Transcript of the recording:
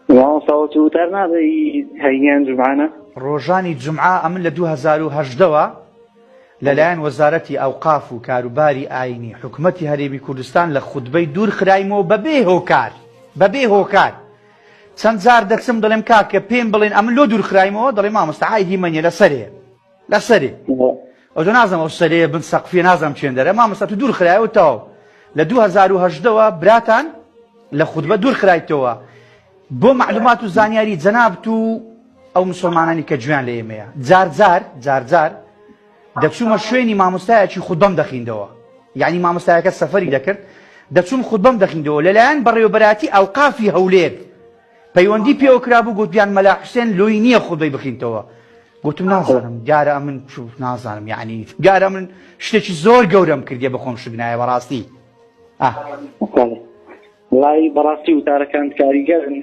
ما صوت وترنا هيان جمعنا ڕۆژانی جمعە ئەمن لە 2018ەوە لەلایەن وەزارەتی ئەوقاف و کاروباری ئاینی حکوومەتی هەرێمی کوردستان لە خوتبەی دوور خرایمەوە بەبێ هۆکار چەند جار دەکسم دەڵێم کاکە پێم بڵێن ئەمن لۆ دوور خرایمەوە دەڵێ مامۆستا ئایدی مەنیە لەسەرێ ئەو دە نازانم ئەو سەرێ بن سەقفیە نازانم چێن دەرێ مامۆستا تو دوور خرایەوە تەواو لە 2018ەوە براتان لە خوتبە دوور خرایتەوە بۆ معلومات و زانیاری جەنابەت و ئەو مسلمانانی کە گوێیان لە ئێمەیە جار دەچوومە شوێنی مامۆستایەکی خوتبەم دەخیندەوە یعنی مامۆستایەکە سەفەری دەکرد دەچووم خوتبەم دەخیندەوە لەلایەن بەڕێوەبەراتی ئەوقافی هەولێر پەیوەندی پێوە کرابوو گوتیان مەلا حوسێن لۆی نییە خوتبەی بخینتەوە گوتم نازانم دیارە ئەمن نازانم یعنی دیارە من شتێکی زۆر گەورەم کردیە بەخۆم شکنایە بەڕاستی والله بەڕاستی وتارەکان کاریگەرن